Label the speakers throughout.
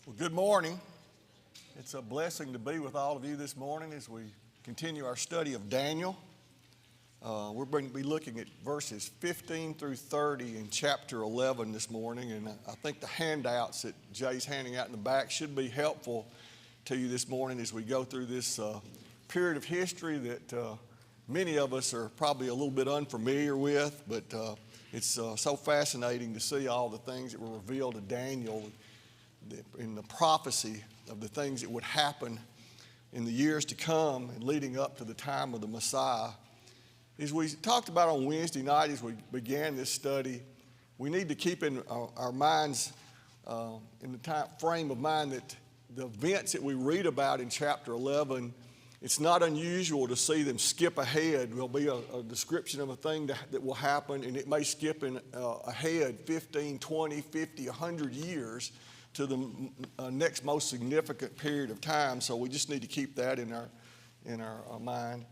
Speaker 1: Well, good morning. It's a blessing to be with all of you this morning as we continue our study of Daniel. We're going to be looking at verses 15 through 30 in chapter 11 this morning, and I think the handouts that Jay's handing out in the back should be helpful to you this morning as we go through this period of history that many of us are probably a little bit unfamiliar with, but it's so fascinating to see all the things that were revealed to Daniel in the prophecy of the things that would happen in the years to come and leading up to the time of the Messiah. As we talked about on Wednesday night as we began this study, we need to keep in our minds, in the frame of mind, that the events that we read about in chapter 11, it's not unusual to see them skip ahead. There'll be a description of a thing that will happen, and it may skip ahead 15, 20, 50, 100 years to the next most significant period of time. So we just need to keep that in our mind.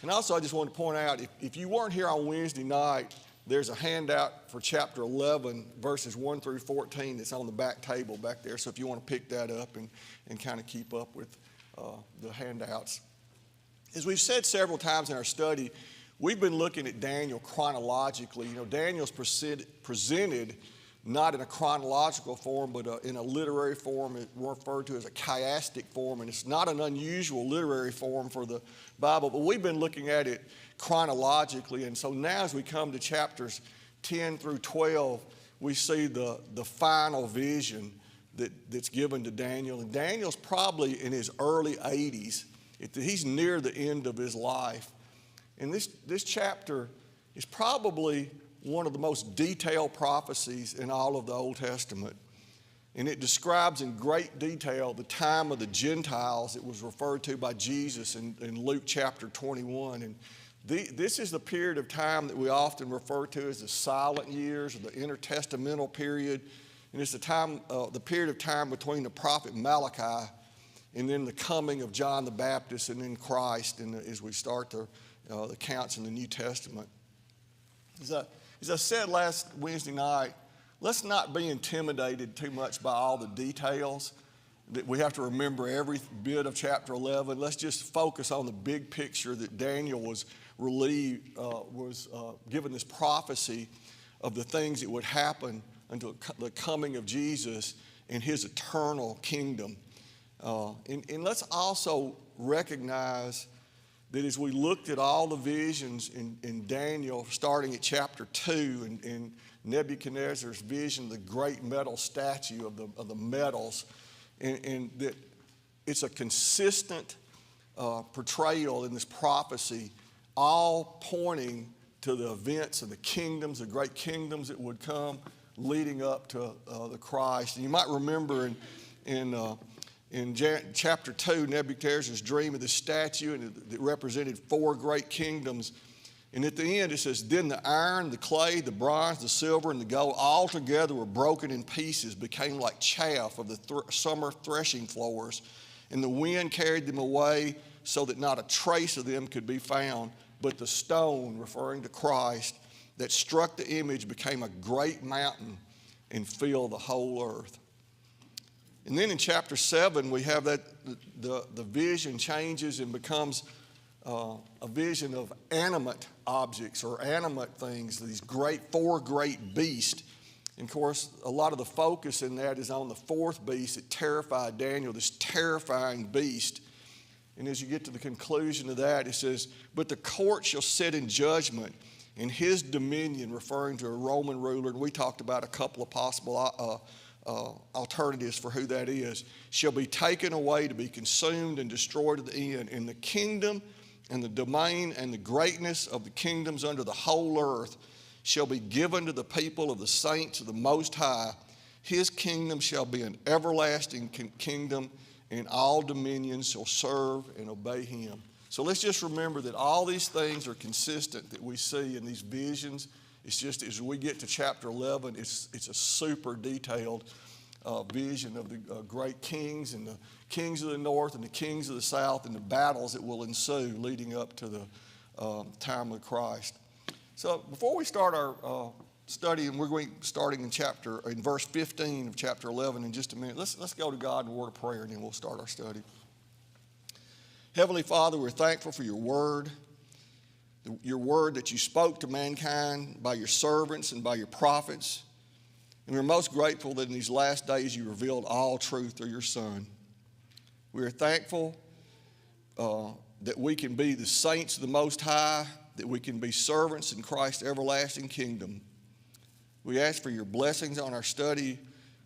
Speaker 1: And also I just want to point out, if you weren't here on Wednesday night, there's a handout for chapter 11, verses 1 through 14 that's on the back table back there. So if you want to pick that up and kind of keep up with the handouts. As we've said several times in our study, we've been looking at Daniel chronologically. You know, Daniel's presented not in a chronological form, but in a literary form. It's referred to as a chiastic form, and it's not an unusual literary form for the Bible, but we've been looking at it chronologically. And so now as we come to chapters 10 through 12, we see the final vision that's given to Daniel. And Daniel's probably in his early 80s. He's near the end of his life. And this chapter is probably one of the most detailed prophecies in all of the Old Testament. And it describes in great detail the time of the Gentiles that was referred to by Jesus in Luke chapter 21. And this is the period of time that we often refer to as the silent years, or the intertestamental period. And it's the period of time between the prophet Malachi and then the coming of John the Baptist and then Christ, and as we start the accounts in the New Testament. As I said last Wednesday night, let's not be intimidated too much by all the details. That we have to remember every bit of chapter 11. Let's just focus on the big picture that Daniel was given this prophecy of the things that would happen until the coming of Jesus and his eternal kingdom. And let's also recognize that as we looked at all the visions in Daniel, starting at chapter 2, in Nebuchadnezzar's vision, the great metal statue of the metals, and that it's a consistent portrayal in this prophecy, all pointing to the events of the kingdoms, the great kingdoms that would come leading up to the Christ. And you might remember in chapter 2, Nebuchadnezzar's dream of the statue, and it represented 4 great kingdoms. And at the end it says, then the iron, the clay, the bronze, the silver, and the gold all together were broken in pieces, became like chaff of the summer threshing floors. And the wind carried them away so that not a trace of them could be found. But the stone, referring to Christ, that struck the image became a great mountain and filled the whole earth. And then in chapter 7, we have that the vision changes and becomes a vision of animate objects or animate things, these 4 great beasts. And of course, a lot of the focus in that is on the 4th beast that terrified Daniel, this terrifying beast. And as you get to the conclusion of that, it says, but the court shall sit in judgment, and his dominion, referring to a Roman ruler, and we talked about a couple of possible alternatives for who that is, shall be taken away to be consumed and destroyed at the end. And the kingdom and the domain and the greatness of the kingdoms under the whole earth shall be given to the people of the saints of the Most High. His kingdom shall be an everlasting kingdom, and all dominions shall serve and obey him. So let's just remember that all these things are consistent that we see in these visions. It's just as we get to chapter 11, it's a super detailed vision of the great kings and the kings of the north and the kings of the south and the battles that will ensue leading up to the time of Christ. So before we start our study, and we're going starting in verse 15 of chapter 11 in just a minute. Let's go to God in a word of prayer, and then we'll start our study. Heavenly Father, we're thankful for your word that you spoke to mankind by your servants and by your prophets. And we're most grateful that in these last days you revealed all truth through your Son. We are thankful that we can be the saints of the Most High, that we can be servants in Christ's everlasting kingdom. We ask for your blessings on our study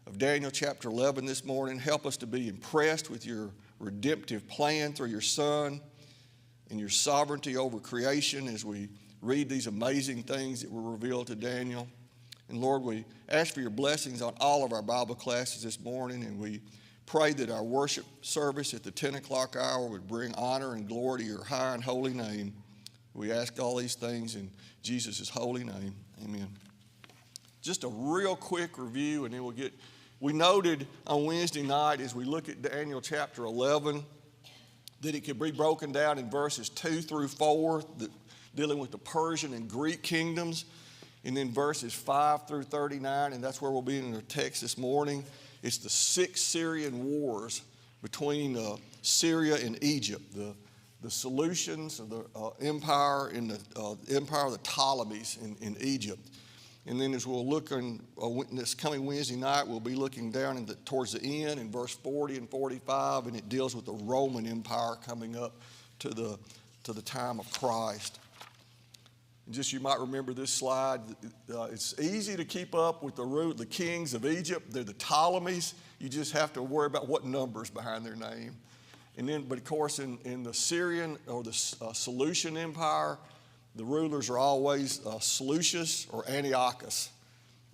Speaker 1: of Daniel chapter 11 this morning. Help us to be impressed with your redemptive plan through your Son and your sovereignty over creation as we read these amazing things that were revealed to Daniel. And Lord, we ask for your blessings on all of our Bible classes this morning, and we pray that our worship service at the 10 o'clock hour would bring honor and glory to your high and holy name. We ask all these things in Jesus' holy name. Amen. Just a real quick review, and then we noted on Wednesday night as we look at Daniel chapter 11 that it could be broken down in verses 2 through 4, dealing with the Persian and Greek kingdoms, and then verses 5 through 39, and that's where we'll be in our text this morning. It's the 6 Syrian wars between Syria and Egypt, the Seleucians of the empire and the empire of the Ptolemies in Egypt. And then as we'll look on this coming Wednesday night, we'll be looking down towards the end in verse 40 and 45, and it deals with the Roman Empire coming up to the time of Christ. And just you might remember this slide. It's easy to keep up with the kings of Egypt. They're the Ptolemies. You just have to worry about what numbers behind their name. But of course, in the Syrian or the Seleucian Empire, the rulers are always Seleucus or Antiochus.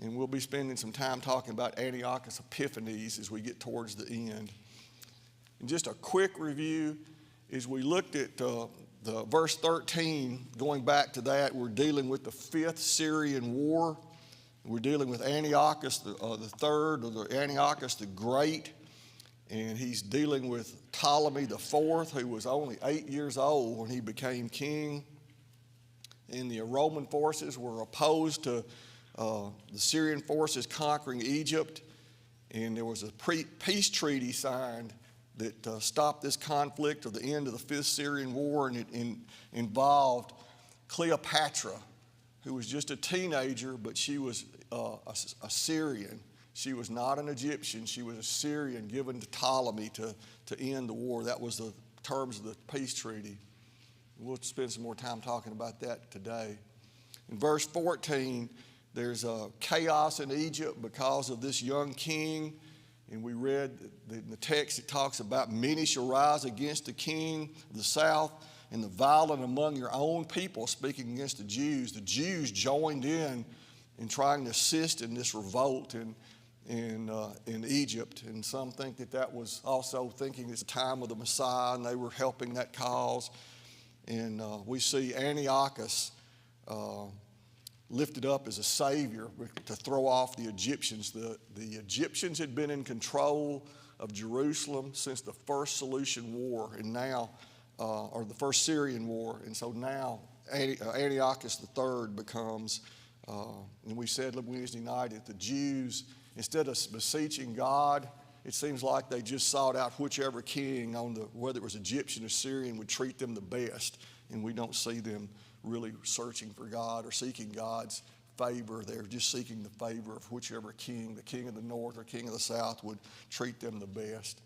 Speaker 1: And we'll be spending some time talking about Antiochus Epiphanes as we get towards the end. And just a quick review, as we looked at the verse 13, going back to that, we're dealing with the 5th Syrian War. We're dealing with Antiochus the third, or the Antiochus the Great. And he's dealing with Ptolemy the Fourth, who was only 8 years old when he became king. And the Roman forces were opposed to the Syrian forces conquering Egypt. And there was a peace treaty signed that stopped this conflict of the end of the 5th Syrian War, and it involved Cleopatra, who was just a teenager, but she was a Syrian. She was not an Egyptian. She was a Syrian given to Ptolemy to end the war. That was the terms of the peace treaty. We'll spend some more time talking about that today. In verse 14, there's chaos in Egypt because of this young king. And we read in the text, it talks about many shall rise against the king of the south, and the violent among your own people, speaking against the Jews. The Jews joined in trying to assist in this revolt in Egypt. And some think that was also thinking it's the time of the Messiah, and they were helping that cause. And we see Antiochus lifted up as a savior to throw off the Egyptians. The Egyptians had been in control of Jerusalem since the first Seleucian War, and now, or the first Syrian War. And so now Antiochus III becomes, and we said Wednesday night that the Jews, instead of beseeching God, it seems like they just sought out whichever king, whether it was Egyptian or Syrian, would treat them the best. And we don't see them really searching for God or seeking God's favor. They're just seeking the favor of whichever king, the king of the north or king of the south, would treat them the best.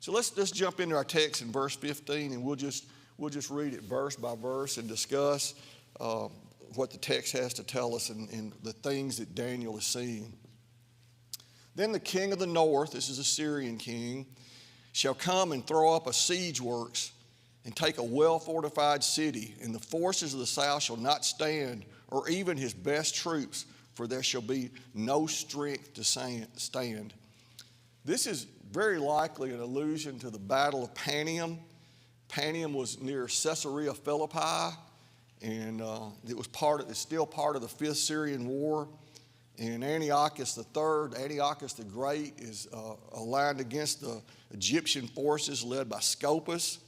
Speaker 1: So let's jump into our text in verse 15, and we'll just read it verse by verse and discuss what the text has to tell us and the things that Daniel is seeing. Then the king of the north, this is a Syrian king, shall come and throw up a siege works and take a well-fortified city, and the forces of the south shall not stand, or even his best troops, for there shall be no strength to stand. This is very likely an allusion to the Battle of Panium. Panium was near Caesarea Philippi, and it's still part of the 5th Syrian War. And Antiochus III, Antiochus the Great, is aligned against the Egyptian forces led by Scopas.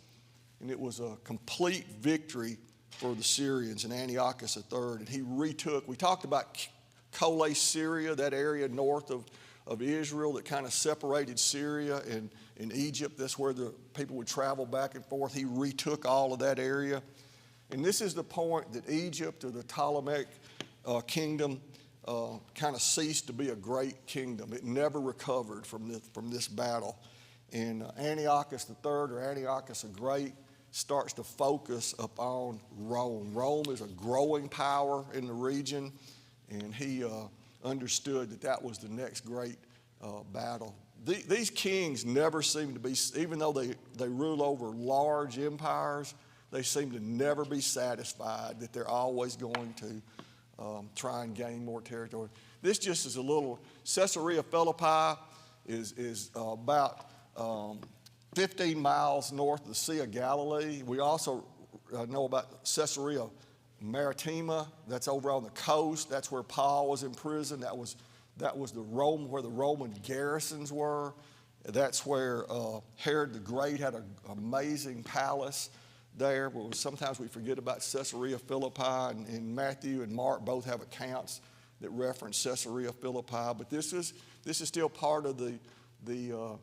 Speaker 1: And it was a complete victory for the Syrians and Antiochus III. And he retook, we talked about Colé, Syria, that area north of Israel that kind of separated Syria and Egypt. That's where the people would travel back and forth. He retook all of that area. And this is the point that Egypt, or the Ptolemaic kingdom, kind of ceased to be a great kingdom. It never recovered from this battle. And Antiochus III, or Antiochus the Great, starts to focus upon Rome. Rome is a growing power in the region, and he understood that that was the next great battle. These kings never seem to be, even though they rule over large empires, they seem to never be satisfied, that they're always going to try and gain more territory. This just is a little, Caesarea Philippi is about 15 miles north of the Sea of Galilee. We also know about Caesarea Maritima. That's over on the coast. That's where Paul was in prison. That was the Rome, where the Roman garrisons were. That's where Herod the Great had an amazing palace there. But sometimes we forget about Caesarea Philippi, and Matthew and Mark both have accounts that reference Caesarea Philippi. But this is still part of the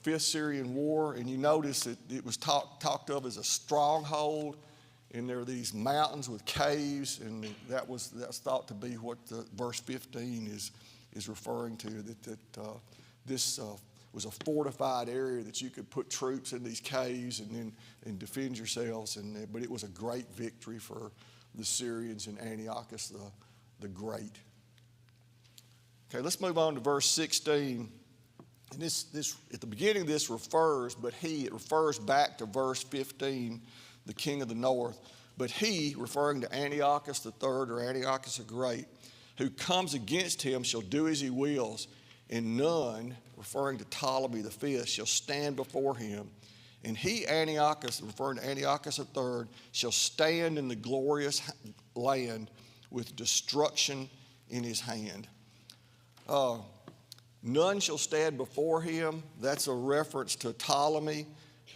Speaker 1: Fifth Syrian War, and you notice that it was talked of as a stronghold, and there are these mountains with caves, and that's thought to be what verse 15 is referring to. That this was a fortified area that you could put troops in these caves and defend yourselves. But it was a great victory for the Syrians and Antiochus the Great. Okay, let's move on to verse 16. And this at the beginning of this it refers back to verse 15, the king of the north. But he, referring to Antiochus III, or Antiochus the Great, who comes against him shall do as he wills, and none, referring to Ptolemy the fifth, shall stand before him. And he, Antiochus, referring to Antiochus III, shall stand in the glorious land with destruction in his hand. None shall stand before him. That's a reference to Ptolemy,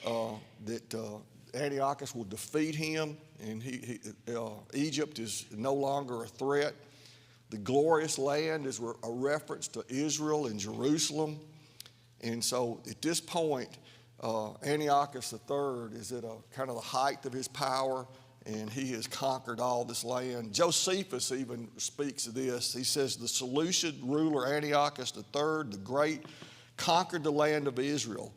Speaker 1: that Antiochus will defeat him, and Egypt is no longer a threat. The glorious land is a reference to Israel and Jerusalem. And so at this point, Antiochus III is at kind of the height of his power, and he has conquered all this land. Josephus even speaks of this. He says, the Seleucid ruler Antiochus III, the Great, conquered the land of Israel.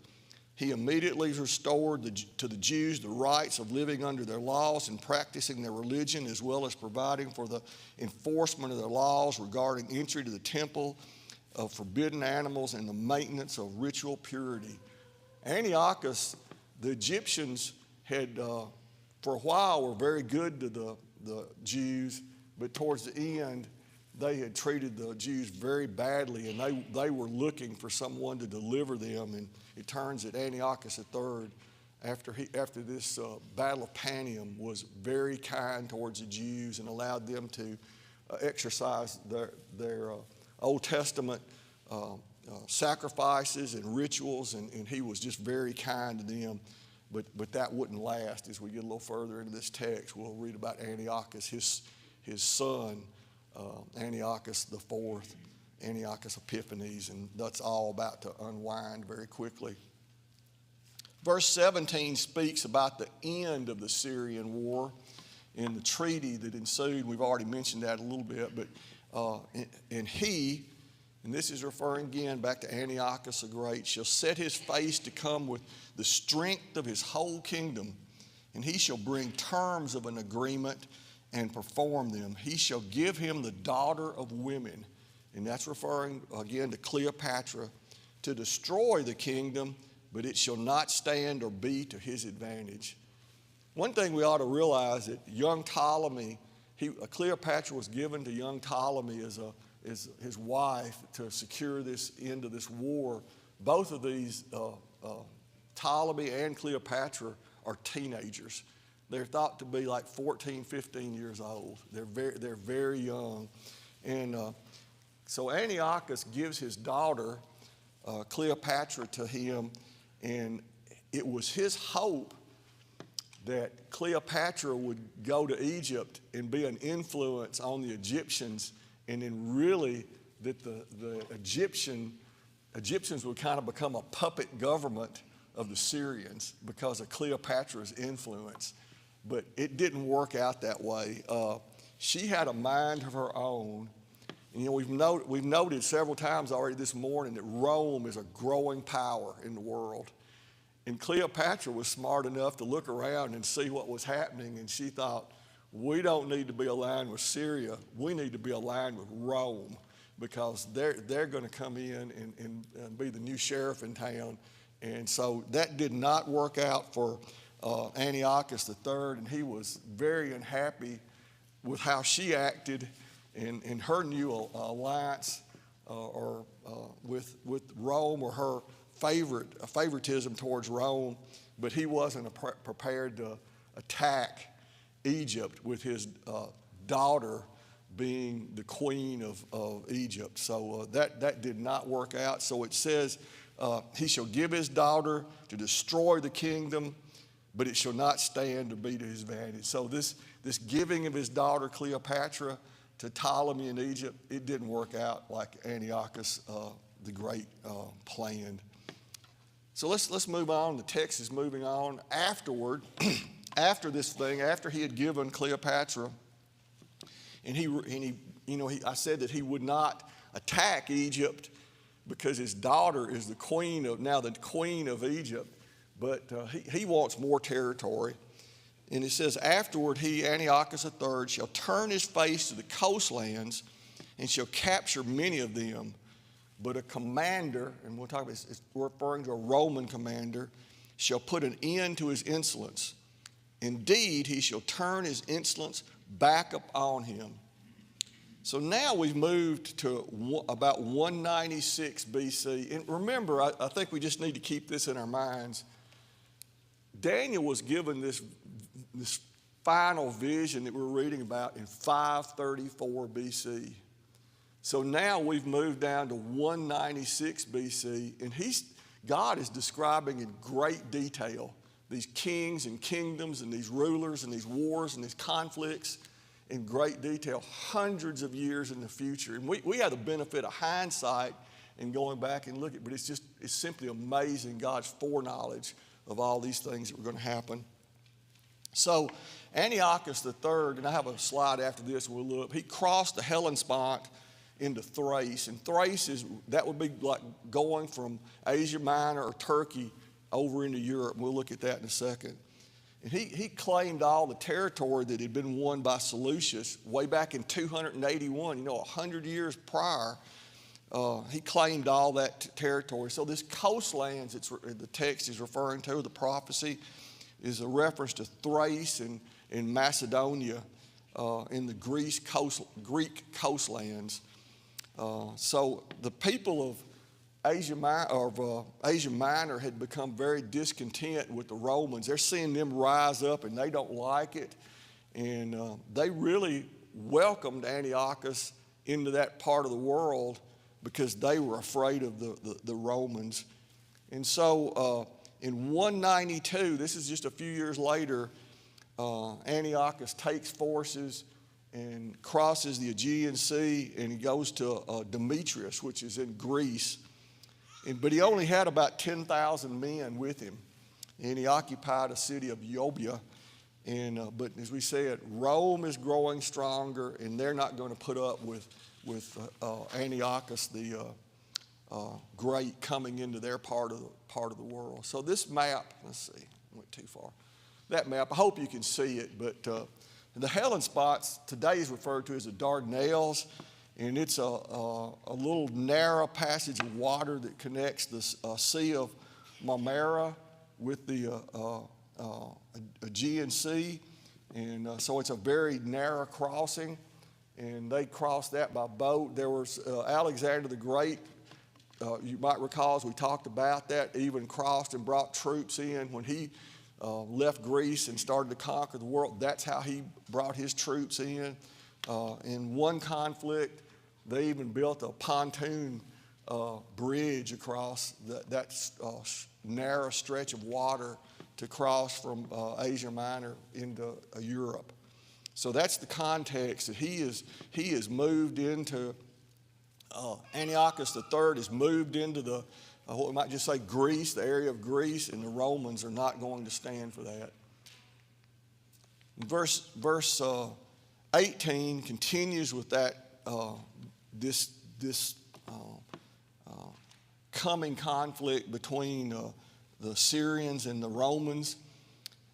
Speaker 1: He immediately restored to the Jews the rights of living under their laws and practicing their religion, as well as providing for the enforcement of their laws regarding entry to the temple of forbidden animals and the maintenance of ritual purity. Antiochus, the Egyptians had for a while were very good to the Jews, but towards the end, they had treated the Jews very badly, and they were looking for someone to deliver them. And it turns that Antiochus III, after this Battle of Panium, was very kind towards the Jews and allowed them to exercise their Old Testament sacrifices and rituals, and he was just very kind to them. But that wouldn't last. As we get a little further into this text, we'll read about Antiochus, his son, Antiochus IV, Antiochus Epiphanes, and that's all about to unwind very quickly. Verse 17 speaks about the end of the Syrian war and the treaty that ensued. We've already mentioned that a little bit, but and this is referring again back to Antiochus the Great, shall set his face to come with the strength of his whole kingdom, and he shall bring terms of an agreement and perform them. He shall give him the daughter of women, and that's referring again to Cleopatra, to destroy the kingdom, but it shall not stand or be to his advantage. One thing we ought to realize that young Ptolemy, Cleopatra was given to young Ptolemy as his wife to secure this end of this war. Both of these, Ptolemy and Cleopatra, are teenagers. They're thought to be like 14, 15 years old. They're very young. And so Antiochus gives his daughter, Cleopatra, to him, and it was his hope that Cleopatra would go to Egypt and be an influence on the Egyptians and then really that the Egyptians would kind of become a puppet government of the Syrians because of Cleopatra's influence. But it didn't work out that way. She had a mind of her own. And, we've noted several times already this morning that Rome is a growing power in the world. And Cleopatra was smart enough to look around and see what was happening, and she thought, we don't need to be aligned with Syria. We need to be aligned with Rome, because they're going to come in and be the new sheriff in town. And so that did not work out for Antiochus III, and he was very unhappy with how she acted in her new alliance with Rome, or her favoritism towards Rome. But he wasn't prepared to attack Egypt with his daughter being the queen of Egypt. So that did not work out. So it says, he shall give his daughter to destroy the kingdom, but it shall not stand to be to his advantage. So this giving of his daughter Cleopatra to Ptolemy in Egypt, it didn't work out like Antiochus the Great planned. So let's move on. The text is moving on. Afterward, after this thing, after he had given Cleopatra, and I said that he would not attack Egypt because his daughter is the queen of Egypt, but he wants more territory. And it says, afterward he, Antiochus III, shall turn his face to the coastlands and shall capture many of them. But a commander, and we'll talk about this, it's referring to a Roman commander, shall put an end to his insolence. Indeed, he shall turn his insolence back upon him. So now we've moved to about 196 BC. And remember, I think we just need to keep this in our minds. Daniel was given this final vision that we're reading about in 534 BC. So now we've moved down to 196 BC, and God is describing in great detail these kings and kingdoms and these rulers and these wars and these conflicts in great detail, hundreds of years in the future. And we have the benefit of hindsight and going back and looking, but it's simply amazing, God's foreknowledge of all these things that were going to happen. So Antiochus III, and I have a slide after this, we'll look, he crossed the Hellespont into Thrace, and Thrace that would be like going from Asia Minor or Turkey over into Europe. We'll look at that in a second. And he claimed all the territory that had been won by Seleucus way back in 281, 100 years prior. He claimed all that territory. So this coastlands the text is referring to, the prophecy, is a reference to Thrace and Macedonia in the Greek coastlands. So the people of Asia Minor had become very discontent with the Romans. They're seeing them rise up, and they don't like it. And they really welcomed Antiochus into that part of the world because they were afraid of the Romans. And so in 192, this is just a few years later, Antiochus takes forces and crosses the Aegean Sea, and he goes to Demetrius, which is in Greece. But he only had about 10,000 men with him, and he occupied a city of Euboea. But as we said, Rome is growing stronger, and they're not going to put up with Antiochus the Great coming into their part of the world. So this map, let's see, I went too far. That map, I hope you can see it, but the Hellespots today is referred to as the Dardanelles. And it's a little narrow passage of water that connects the Sea of Marmara with the Aegean Sea. And so it's a very narrow crossing. And they crossed that by boat. There was Alexander the Great, you might recall as we talked about that, even crossed and brought troops in when he left Greece and started to conquer the world. That's how he brought his troops in. In one conflict, they even built a pontoon bridge across that narrow stretch of water to cross from Asia Minor into Europe. So that's the context that he is moved into. Antiochus III is moved into the what we might just say Greece, the area of Greece, and the Romans are not going to stand for that. Verse 18 continues with that this coming conflict between the Syrians and the Romans.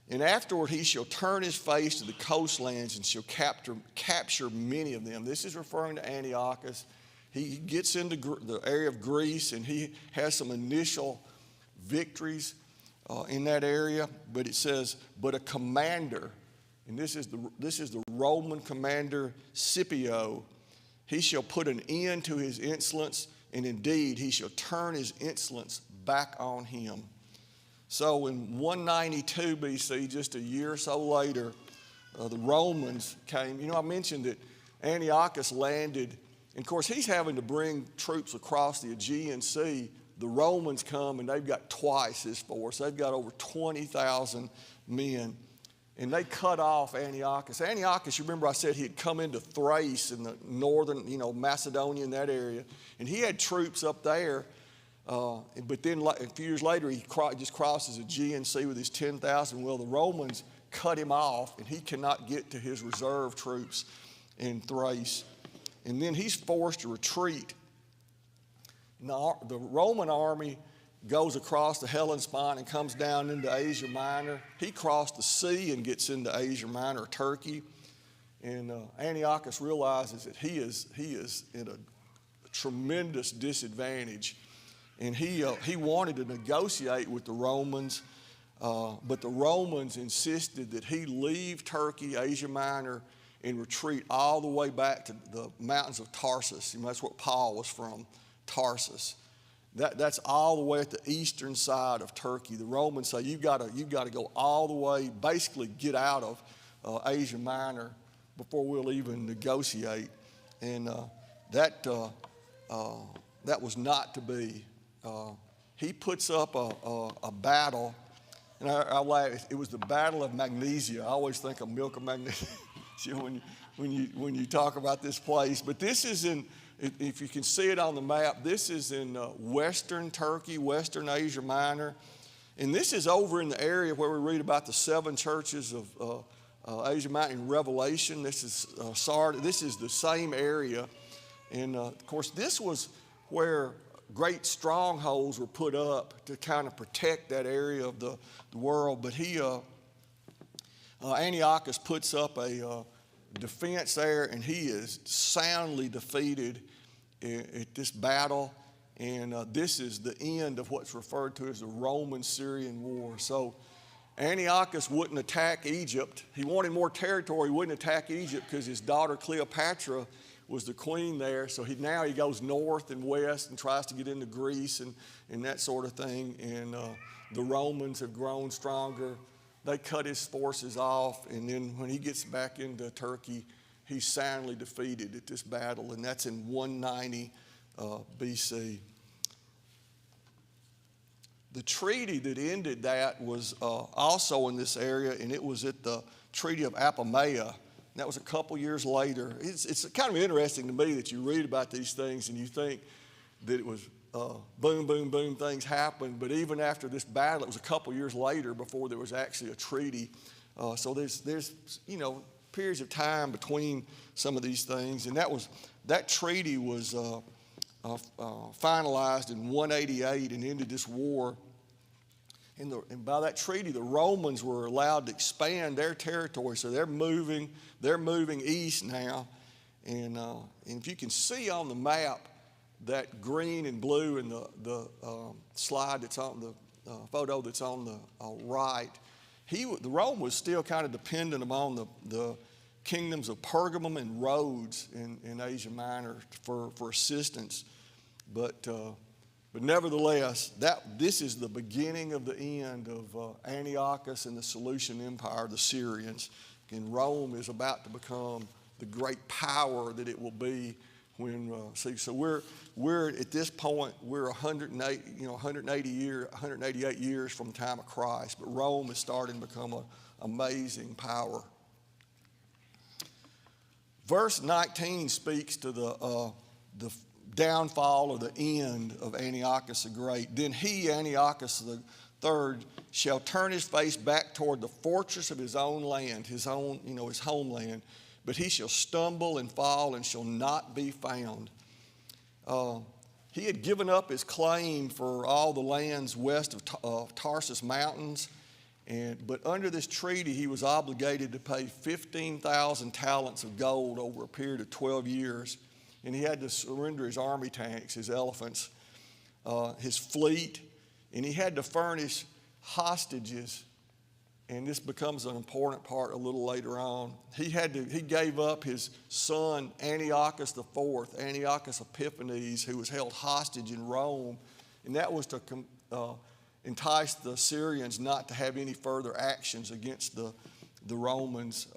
Speaker 1: And afterward he shall turn his face to the coastlands and shall capture many of them. This is referring to Antiochus. He gets into the area of Greece and he has some initial victories in that area. But it says, but a commander, and this is the Roman commander Scipio, he shall put an end to his insolence, and indeed he shall turn his insolence back on him. So in 192 BC, just a year or so later, the Romans came. You know, I mentioned that Antiochus landed, and of course he's having to bring troops across the Aegean Sea. The Romans come and they've got twice his force. They've got over 20,000 men. And they cut off Antiochus. Antiochus, you remember I said he had come into Thrace in the northern, Macedonia, in that area. And he had troops up there. But then a few years later, he just crosses the Aegean Sea with his 10,000. Well, the Romans cut him off, and he cannot get to his reserve troops in Thrace. And then he's forced to retreat. Now, the Roman army goes across the Hellespont and comes down into Asia Minor. He crossed the sea and gets into Asia Minor, Turkey. And Antiochus realizes that he is in a tremendous disadvantage. And he wanted to negotiate with the Romans, but the Romans insisted that he leave Turkey, Asia Minor, and retreat all the way back to the mountains of Tarsus. And that's where Paul was from, Tarsus. That's all the way at the eastern side of Turkey. The Romans say you've got to go all the way, basically get out of Asia Minor before we'll even negotiate. And that was not to be. He puts up a battle, and I laugh. It was the Battle of Magnesia. I always think of Milk of Magnesia when you talk about this place. But this is in, if you can see it on the map, this is in western Turkey, western Asia Minor. And this is over in the area where we read about the 7 churches of Asia Minor in Revelation. This is Sardis. This is the same area. And of course, this was where great strongholds were put up to kind of protect that area of the world. But Antiochus puts up a defense there, and he is soundly defeated at this battle. And this is the end of what's referred to as the Roman-Syrian War. So Antiochus wouldn't attack Egypt. He wanted more territory. He wouldn't attack Egypt because his daughter Cleopatra was the queen there. So now he goes north and west and tries to get into Greece and that sort of thing. And the Romans have grown stronger. They cut his forces off. And then when he gets back into Turkey, he's soundly defeated at this battle. And that's in 190 BC. The treaty that ended that was also in this area, and it was at the Treaty of Apamea. That was a couple years later. It's kind of interesting to me that you read about these things and you think that it was boom, boom, boom, things happened. But even after this battle, it was a couple years later before there was actually a treaty. So there's periods of time between some of these things. And that treaty was finalized in 188 and ended this war. And by that treaty, the Romans were allowed to expand their territory. So they're moving east now. And if you can see on the map that green and blue in the slide that's on the photo that's on the right, Rome was still kind of dependent upon the kingdoms of Pergamum and Rhodes in Asia Minor for assistance. But nevertheless, this is the beginning of the end of Antiochus and the Seleucid Empire, the Syrians. And Rome is about to become the great power that it will be when. So we're at this point, we're 188 years from the time of Christ, but Rome is starting to become an amazing power. Verse 19 speaks to the downfall or the end of Antiochus the Great. Then he, Antiochus the third, shall turn his face back toward the fortress of his own land, his homeland, but he shall stumble and fall and shall not be found. He had given up his claim for all the lands west of Tarsus Mountains, but under this treaty he was obligated to pay 15,000 talents of gold over a period of 12 years, and he had to surrender his army tanks, his elephants, his fleet, and he had to furnish hostages. And this becomes an important part a little later on. He gave up his son Antiochus IV, Antiochus Epiphanes, who was held hostage in Rome, and that was to entice the Syrians not to have any further actions against the Romans.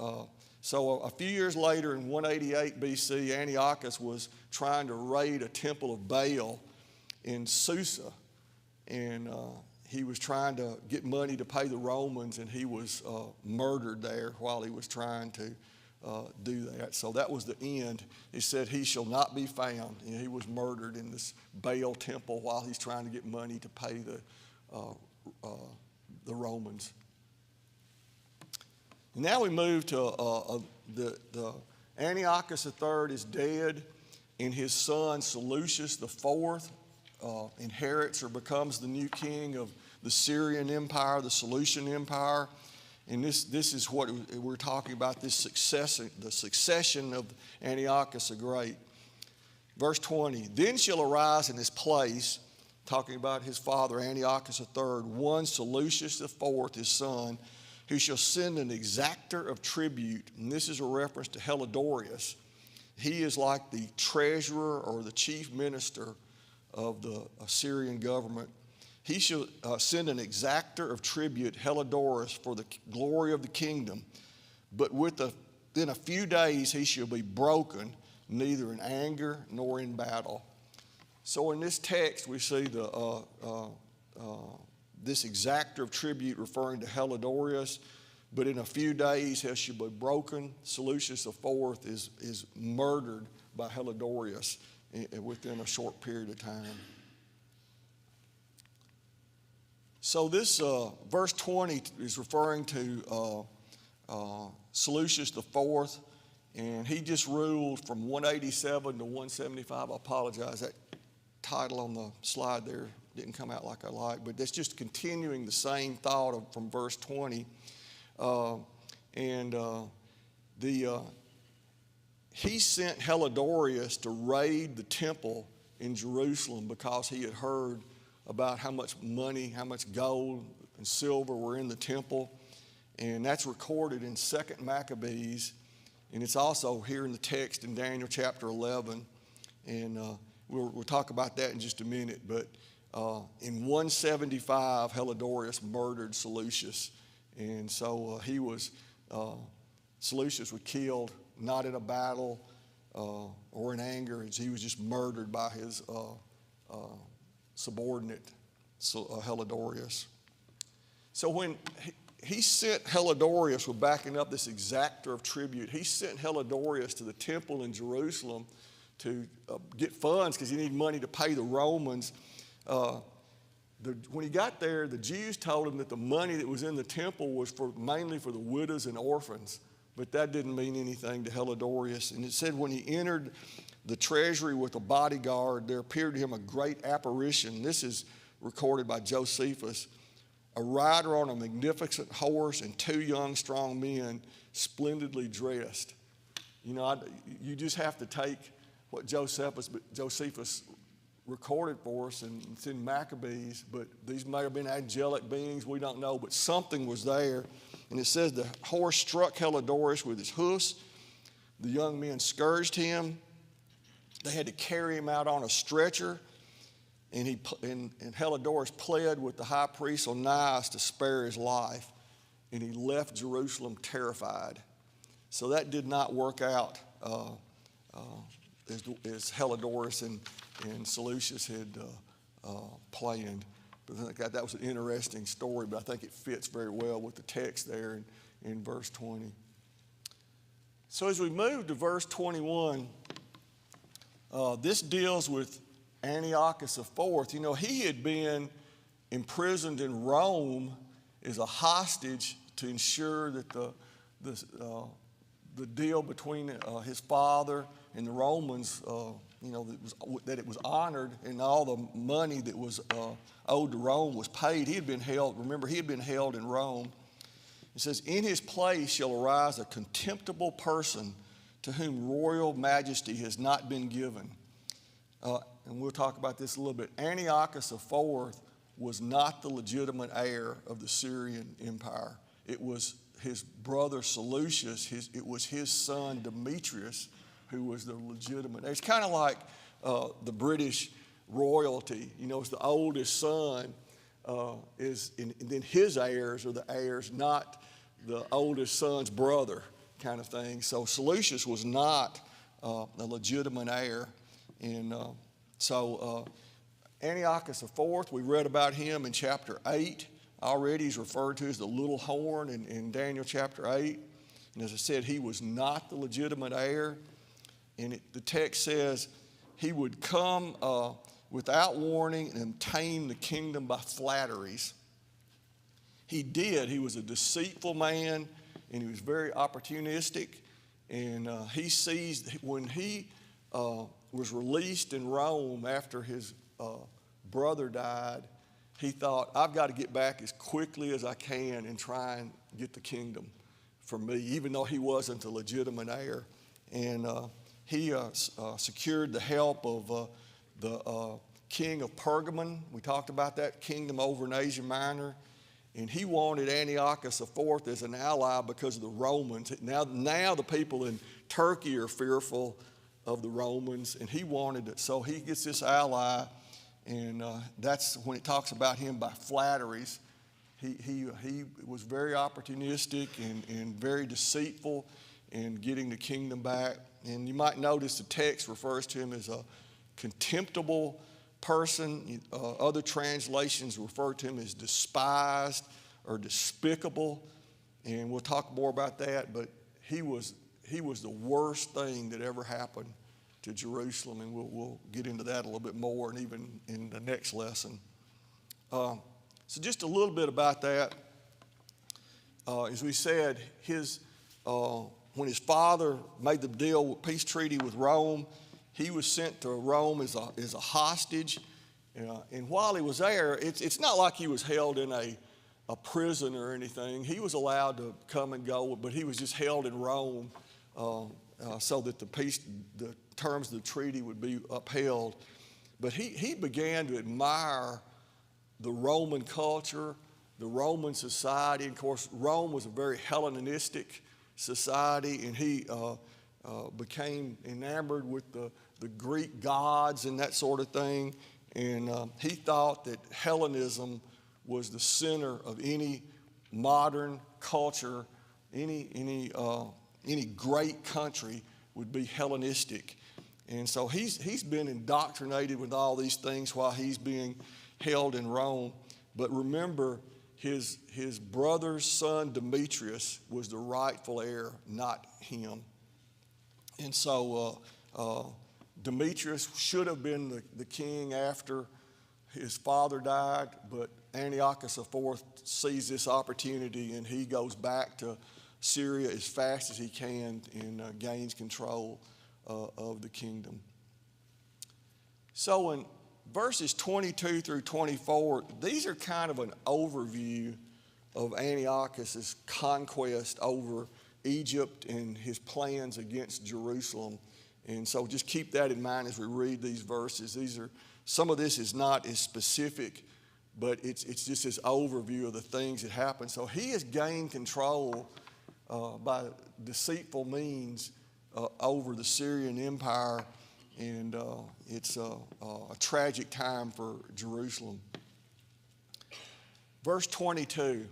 Speaker 1: So a few years later, in 188 BC, Antiochus was trying to raid a temple of Baal in Susa, and he was trying to get money to pay the Romans, and he was murdered there while he was trying to do that. So that was the end. He said, he shall not be found. And he was murdered in this Baal temple while he's trying to get money to pay the Romans. Now we move to the Antiochus III is dead, and his son Seleucus IV inherits or becomes the new king of the Syrian Empire, the Seleucian Empire. And this is what we're talking about, the succession of Antiochus the Great. Verse 20, then shall arise in his place, talking about his father Antiochus III, one Seleucus IV, his son, who shall send an exactor of tribute. And this is a reference to Helidorius. He is like the treasurer or the chief minister of the Assyrian government. He shall send an exactor of tribute, Helidorus, for the glory of the kingdom. But within a few days he shall be broken, neither in anger nor in battle. So in this text we see this exactor of tribute referring to Helidorus, but in a few days he shall be broken. Seleucus IV is murdered by Helidorus within a short period of time. So this verse 20 is referring to Seleucus IV, and he just ruled from 187 to 175. I apologize, that title on the slide there didn't come out like I like, but that's just continuing the same thought from verse 20. He sent Helidorus to raid the temple in Jerusalem because he had heard about how much money, how much gold and silver were in the temple. And that's recorded in 2 Maccabees. And it's also here in the text in Daniel chapter 11. And we'll talk about that in just a minute. But in 175, Helidorus murdered Seleucus. And so Seleucus was killed, not in a battle or in anger. He was just murdered by his subordinate, Helidorus. So when he sent Helidorus, we're backing up this exactor of tribute, he sent Helidorus to the temple in Jerusalem to get funds because he needed money to pay the Romans. When he got there, the Jews told him that the money that was in the temple was mainly for the widows and orphans, but that didn't mean anything to Helidorus. And it said when he entered the treasury with a bodyguard, there appeared to him a great apparition. This is recorded by Josephus. A rider on a magnificent horse and two young, strong men, splendidly dressed. You just have to take what Josephus recorded for us, and it's in Maccabees, but these may have been angelic beings, we don't know, but something was there. And it says the horse struck Helidorus with his hoofs. The young men scourged him. They had to carry him out on a stretcher, and Helidorus pled with the high priest Onias to spare his life, and he left Jerusalem terrified. So that did not work out as Helidorus and Seleucus had planned. But I think that was an interesting story, but I think it fits very well with the text there in verse 20. So as we move to verse 21, this deals with Antiochus IV. You know, he had been imprisoned in Rome as a hostage to ensure that the deal between his father and the Romans, that it was honored, and all the money that was owed to Rome was paid. He had been held in Rome. It says, in his place shall arise a contemptible person to whom royal majesty has not been given. And we'll talk about this a little bit. Antiochus IV was not the legitimate heir of the Syrian Empire. It was his brother Seleucus, it was his son Demetrius who was the legitimate heir. It's kind of like the British royalty. You know, it's the oldest son and then his heirs are the heirs, not the oldest son's brother kind of thing. So Seleucus was not a legitimate heir. And Antiochus IV, we read about him in chapter 8. Already he's referred to as the little horn in Daniel chapter 8. And as I said, he was not the legitimate heir. And the text says he would come without warning and obtain the kingdom by flatteries. He did. He was a deceitful man, and he was very opportunistic. And he seized, when he was released in Rome after his brother died, he thought, I've got to get back as quickly as I can and try and get the kingdom for me, even though he wasn't a legitimate heir. And he secured the help of the king of Pergamon. We talked about that kingdom over in Asia Minor. And he wanted Antiochus IV as an ally because of the Romans. Now the people in Turkey are fearful of the Romans, and he wanted it. So he gets this ally, and that's when it talks about him by flatteries. He was very opportunistic and very deceitful in getting the kingdom back. And you might notice the text refers to him as a contemptible person. Other translations refer to him as despised or despicable, and we'll talk more about that. But he was the worst thing that ever happened to Jerusalem, and we'll get into that a little bit more, and even in the next lesson. So just a little bit about that. As we said, when his father made the peace treaty with Rome, he was sent to Rome as a hostage. And while he was there, it's not like he was held in a prison or anything. He was allowed to come and go, but he was just held in Rome so that the terms of the treaty would be upheld. But he began to admire the Roman culture, the Roman society. And of course, Rome was a very Hellenistic society, and he became enamored with the Greek gods and that sort of thing. And he thought that Hellenism was the center of any modern culture. Any great country would be Hellenistic. And so he's been indoctrinated with all these things while he's being held in Rome. But remember, his brother's son Demetrius was the rightful heir, not him. And so Demetrius should have been the king after his father died, but Antiochus IV sees this opportunity, and he goes back to Syria as fast as he can and gains control of the kingdom. So in verses 22 through 24, these are kind of an overview of Antiochus' conquest over Egypt and his plans against Jerusalem. And so just keep that in mind as we read these verses. Some of this is not as specific, but it's just this overview of the things that happened. So he has gained control by deceitful means over the Syrian Empire, and it's a tragic time for Jerusalem. Verse 22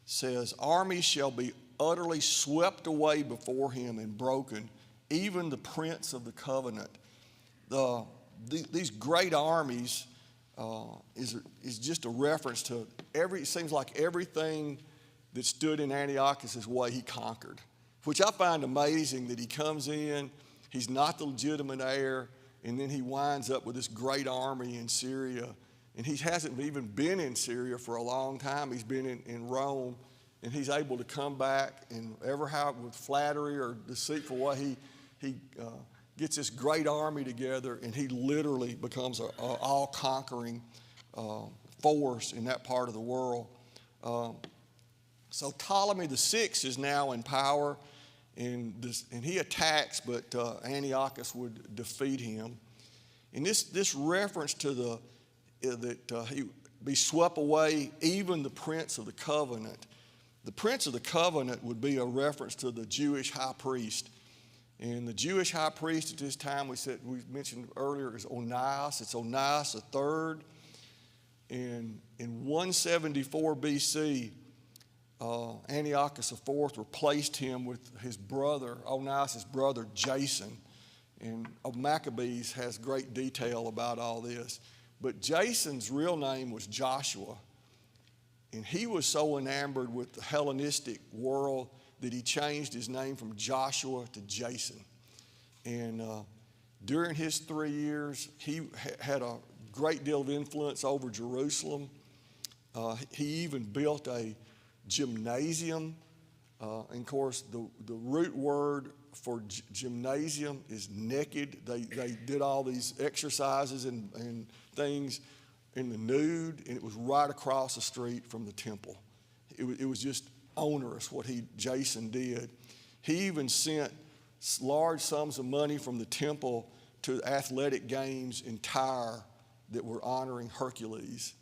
Speaker 1: says, armies shall be utterly swept away before him and broken, even the prince of the covenant. These great armies is just a reference to it seems like everything that stood in Antiochus' way he conquered. which I find amazing that he comes in, he's not the legitimate heir, and then he winds up with this great army in Syria. And he hasn't even been in Syria for a long time. He's been in Rome, and he's able to come back and ever how with flattery or deceitful way, he gets this great army together, and he literally becomes an all-conquering force in that part of the world. So Ptolemy VI is now in power, and he attacks, but Antiochus would defeat him. And this reference to that he be swept away, even the Prince of the Covenant. The Prince of the Covenant would be a reference to the Jewish high priest. And the Jewish high priest at this time, we mentioned earlier, is Onias. It's Onias III. And in 174 BC, Antiochus IV replaced him with his brother, Onias' brother, Jason. And Maccabees has great detail about all this. But Jason's real name was Joshua. And he was so enamored with the Hellenistic world that he changed his name from Joshua to Jason. And during his 3 years, he had a great deal of influence over Jerusalem. He even built a gymnasium. And of course, the root word for gymnasium is naked. They did all these exercises and things in the nude, and it was right across the street from the temple. It was just onerous what Jason did. He even sent large sums of money from the temple to athletic games in Tyre that were honoring Hercules.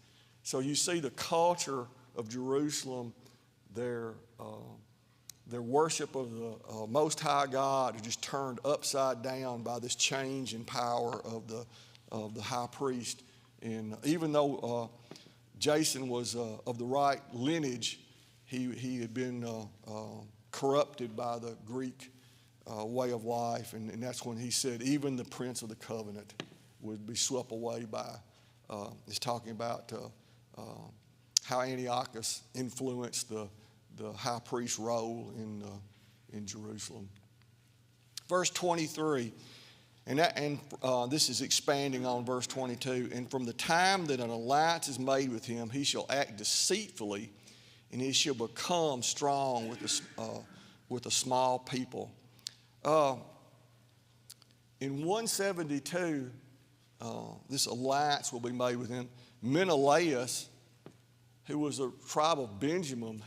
Speaker 1: So you see the culture of Jerusalem, their worship of the Most High God is just turned upside down by this change in power of the high priest. And even though Jason was of the right lineage, he had been corrupted by the Greek way of life. And that's when he said even the Prince of the Covenant would be swept away by, he's talking about how Antiochus influenced the high priest role in Jerusalem. Verse 23. And this is expanding on verse 22. And from the time that an alliance is made with him, he shall act deceitfully, and he shall become strong with a small people. In 172, this alliance will be made with him. Menelaus, who was a tribe of Benjamin,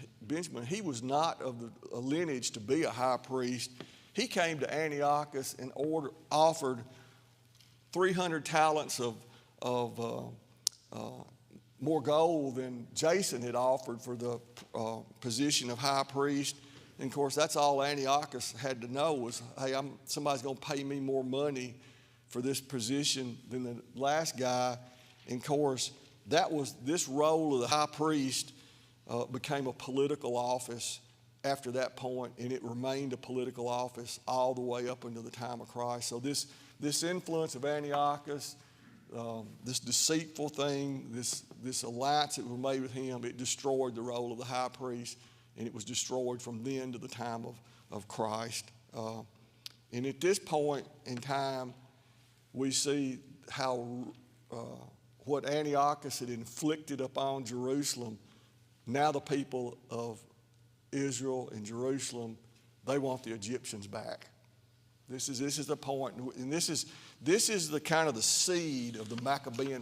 Speaker 1: he was not of a lineage to be a high priest. He came to Antiochus and offered 300 talents of more gold than Jason had offered for the position of high priest. And of course, that's all Antiochus had to know was, hey, somebody's going to pay me more money for this position than the last guy. And of course, this role of the high priest became a political office after that point, and it remained a political office all the way up until the time of Christ. So this influence of Antiochus, this deceitful thing, this alliance that was made with him, it destroyed the role of the high priest, and it was destroyed from then to the time of Christ. And at this point in time, we see how what Antiochus had inflicted upon Jerusalem, now the people of Israel and Jerusalem, they want the Egyptians back. This is the point, and this is the kind of the seed of the Maccabean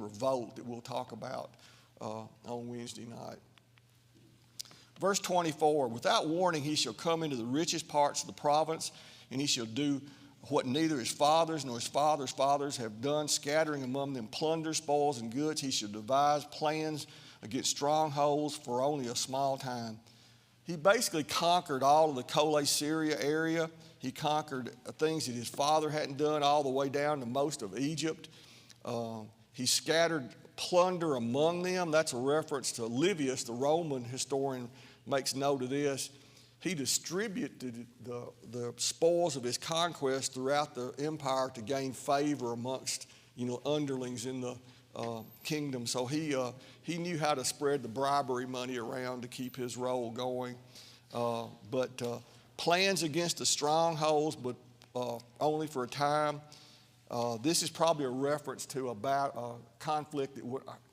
Speaker 1: revolt that we'll talk about on Wednesday night. Verse 24, without warning he shall come into the richest parts of the province, and he shall do what neither his fathers nor his fathers' fathers have done, scattering among them plunder, spoils, and goods. He shall devise plans against strongholds for only a small time. He basically conquered all of the Kole Syria area. He conquered things that his father hadn't done all the way down to most of Egypt. He scattered plunder among them. That's a reference to Livius, the Roman historian, makes note of this. He distributed the spoils of his conquest throughout the empire to gain favor amongst underlings in the kingdom. So he knew how to spread the bribery money around to keep his role going. but plans against the strongholds, but only for a time. This is probably a reference to about a conflict that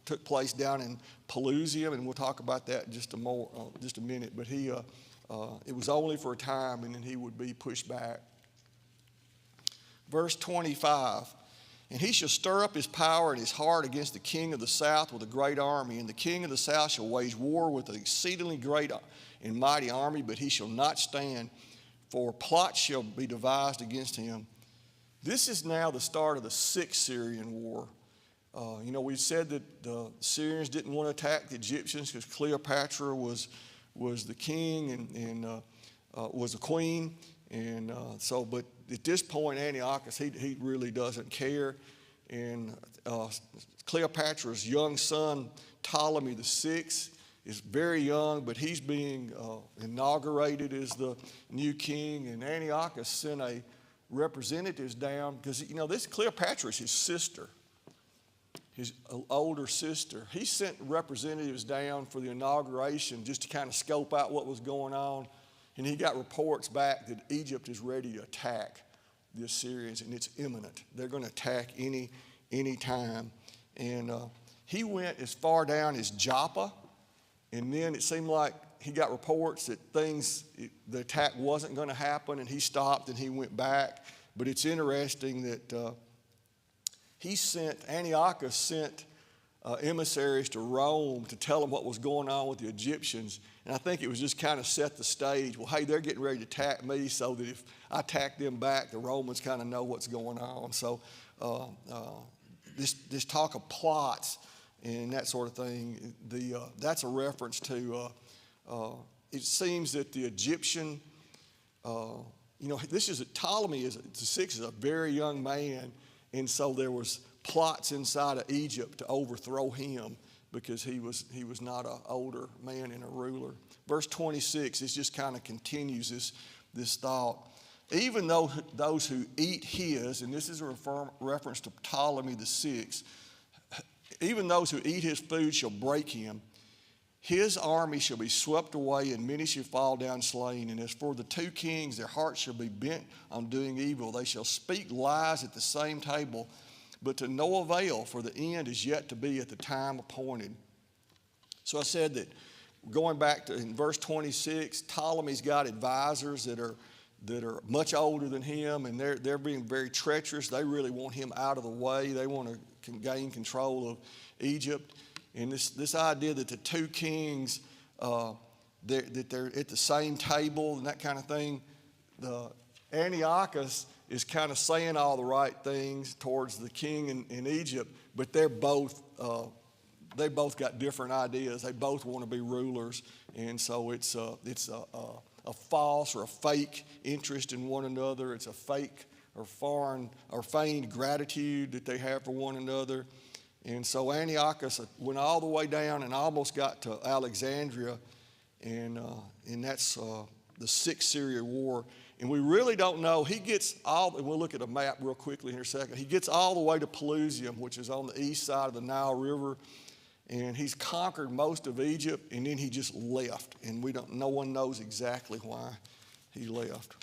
Speaker 1: took place down in Pelusium, and we'll talk about that in just a minute. But it was only for a time, and then he would be pushed back. Verse 25, and he shall stir up his power and his heart against the king of the south with a great army, and the king of the south shall wage war with an exceedingly great and mighty army, but he shall not stand, for plots shall be devised against him. This is now the start of the Sixth Syrian War. We said that the Syrians didn't want to attack the Egyptians because Cleopatra was the king and was the queen. And but at this point, Antiochus, he really doesn't care. And Cleopatra's young son, Ptolemy VI, is very young, but he's being inaugurated as the new king. And Antiochus sent representatives down because, this Cleopatra is his sister, his older sister. He sent representatives down for the inauguration just to kind of scope out what was going on. And he got reports back that Egypt is ready to attack the Assyrians, and it's imminent. They're going to attack any time. And he went as far down as Joppa, and then it seemed like he got reports that the attack wasn't going to happen, and he stopped and he went back. But it's interesting that Antiochus sent emissaries to Rome to tell them what was going on with the Egyptians. And I think it was just kind of set the stage. Well, hey, they're getting ready to attack me, so that if I attack them back, the Romans kind of know what's going on. So this talk of plots and that sort of thing, that's a reference to, it seems that the Egyptian, Ptolemy VI is a very young man, and so there was plots inside of Egypt to overthrow him because he was not an older man and a ruler. Verse 26, it just kind of continues this thought. Even though those who eat his, and this is a reference to Ptolemy VI, even those who eat his food shall break him. His army shall be swept away, and many shall fall down slain. And as for the two kings, their hearts shall be bent on doing evil. They shall speak lies at the same table, but to no avail, for the end is yet to be at the time appointed. So I said that going back to in verse 26, Ptolemy's got advisors that are much older than him, and they're being very treacherous. They really want him out of the way. They want to gain control of Egypt. And this idea that the two kings, that they're at the same table and that kind of thing, Antiochus is kind of saying all the right things towards the king in Egypt, but they both got different ideas. They both want to be rulers, and so it's a false or a fake interest in one another. It's a fake or foreign or feigned gratitude that they have for one another. And so Antiochus went all the way down and almost got to Alexandria, and that's the Sixth Syrian War. And we really don't know. He gets and we'll look at a map real quickly here in a second. He gets all the way to Pelusium, which is on the east side of the Nile River, and he's conquered most of Egypt, and then he just left. And no one knows exactly why he left.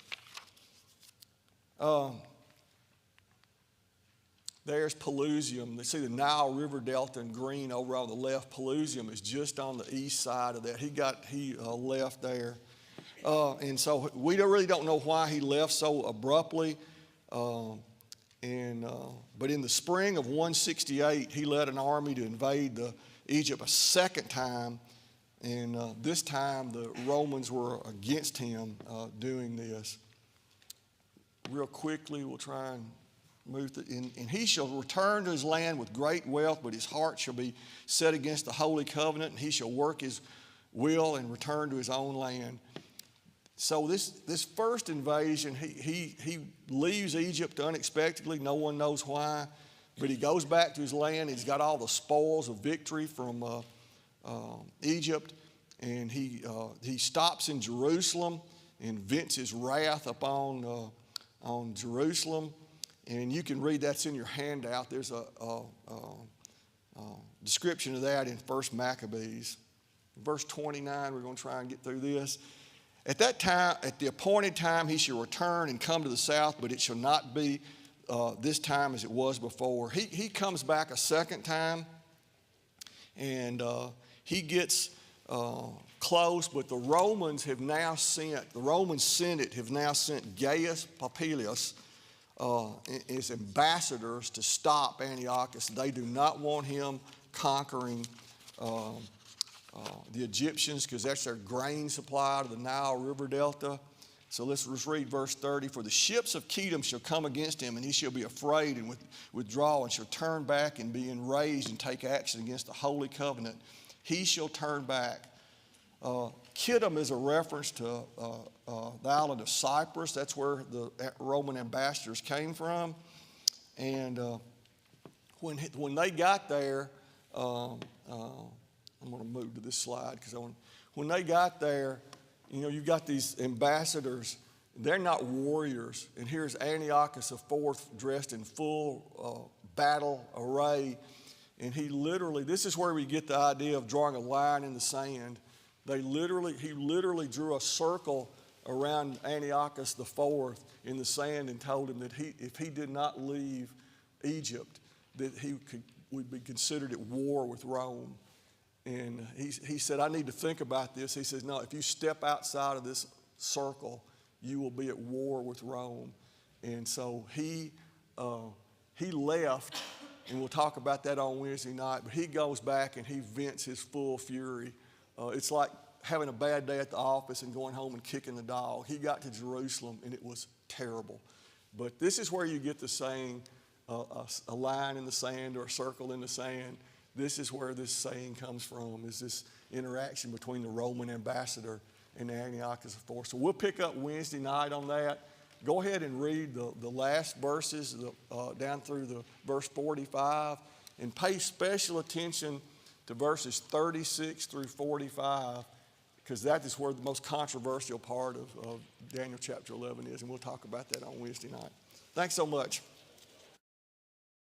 Speaker 1: There's Pelusium. You see the Nile River Delta in green over on the left. Pelusium is just on the east side of that. He left there. And so we really don't know why he left so abruptly. But in the spring of 168, he led an army to invade Egypt a second time. And this time the Romans were against him doing this. Real quickly, we'll try and move. And he shall return to his land with great wealth, but his heart shall be set against the holy covenant, and he shall work his will and return to his own land. So this first invasion, he leaves Egypt unexpectedly. No one knows why, but he goes back to his land. He's got all the spoils of victory from Egypt, and he stops in Jerusalem and vents his wrath upon Jerusalem. And you can read that's in your handout. There's a description of that in 1 Maccabees. Verse 29, we're going to try and get through this. At that time, at the appointed time, he shall return and come to the south, but it shall not be this time as it was before. He comes back a second time, and he gets close, but the Roman Senate have now sent Gaius Popilius as ambassadors to stop Antiochus. They do not want him conquering the Egyptians, because that's their grain supply to the Nile River Delta. So let's just read verse 30. For the ships of Kedem shall come against him, and he shall be afraid and withdraw, and shall turn back and be enraged and take action against the holy covenant. He shall turn back. Kittim is a reference to the island of Cyprus. That's where the Roman ambassadors came from. And when they got there, I'm going to move to this slide because when they got there, you've got these ambassadors. They're not warriors. And here's Antiochus IV dressed in full battle array. And he this is where we get the idea of drawing a line in the sand. He literally drew a circle around Antiochus IV in the sand and told him that if he did not leave Egypt, that would be considered at war with Rome. And he said, I need to think about this. He says, no, if you step outside of this circle, you will be at war with Rome. And so he left, and we'll talk about that on Wednesday night, but he goes back and he vents his full fury. It's like having a bad day at the office and going home and kicking the dog. He got to Jerusalem, and it was terrible. But this is where you get the saying, a line in the sand or a circle in the sand. This is where this saying comes from, is this interaction between the Roman ambassador and Antiochus IV. So we'll pick up Wednesday night on that. Go ahead and read the last verses down through the verse 45, and pay special attention to verses 36 through 45, because that is where the most controversial part of Daniel chapter 11 is, and we'll talk about that on Wednesday night. Thanks so much.